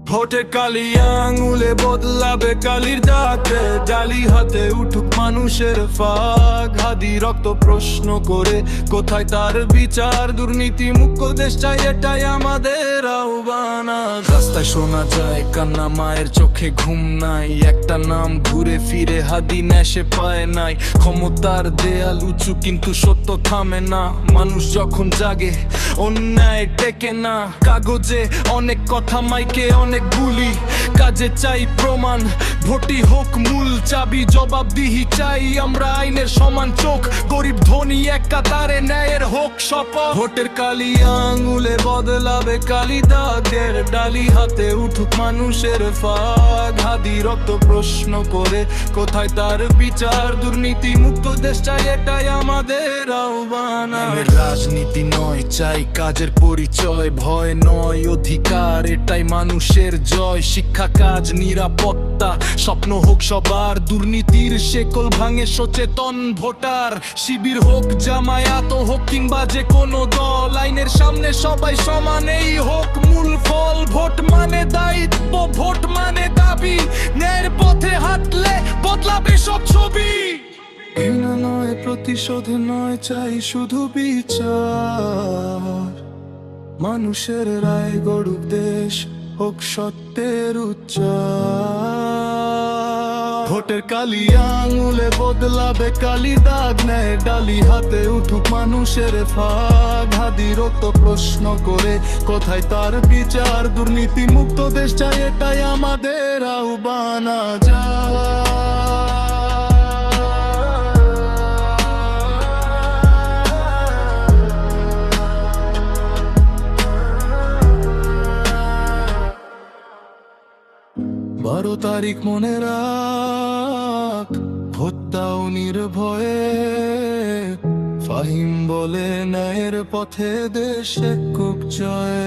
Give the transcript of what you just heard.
ভোটে কালি আঙুলে বদলাবে কালির দাগে, ডালি হাতে উঠুক মানুষের ফাগ, হাদি রক্ত প্রশ্ন করে কোথায় তার বিচার, দুর্নীতি মুক্ত দেশ চাই এটাই আমাদের আহ্বান। রাস্তায় শোনা যায় কান্না, মায়ের চোখে ঘুম নাই, একটা নাম ঘুরে ফিরে হাদি নেশে পায় নাই। ক্ষমতার দেয়াল উঁচু কিন্তু সত্য থামে না, মানুষ যখন জাগে অন্যায় টেকে না। কাগজে অনেক কথা, মাইকে অনেক গুলি, কাজে চাই প্রমাণ, ভোটই হোক মূল চাবি, জবাবদিহি চাই আমরা আইনের সমান চোখ, গরিব ধনী এক কাতারে ন্যায়ের হোক শপথ। ভোটের কালি আঙুলে বদলাবে কালি দাগের, ডালি হাতে উঠুক মানুষের ফাগ, হাদি রক্ত প্রশ্ন করে কোথায় তার বিচার, দুর্নীতি মুক্ত দেশ চাই এটাই আমাদের আহ্বান। রাজনীতি নয়, চাই কাজের পরিচয়, ভয় নয় অধিকার, এটাই মানুষের জয়। শিক্ষা, কাজ, নিরাপত্তা, স্বপ্ন হোক সবার, দুর্নীতির শেকল ভাঙে সচেতন ভোটার। শিবির হোক, জামায়াত হোক কিংবা যে কোনো দল, আইনের সামনে সবাই সমান, এই হোক মূল ফল। ভোট মানে দায়িত্ব, ভোট মানে দাবি, ন্যায়ের পথে হাঁটলে বদলাবে সব ছবি। ঘৃণা নয়, প্রতিশোধ নয়, চাই শুধু বিচার, মানুষের রায় গড়ুক দেশ, হোক সত্যের উচ্চার। ভোটের কালি আঙুলে বদলাবে কালি দাগ, নেয় ডালি হাতে উঠুক মানুষের ফাগ, হাদি রক্ত প্রশ্ন করে কোথায় তার বিচার, দুর্নীতি মুক্ত দেশ চাই এটাই আমাদের আহ্বান। বারো তারিখ মনে রাখ, হত্যাও নির্ভয়ে, ফাহিম বলে ন্যায়ের পথে দেশে কুক জয়।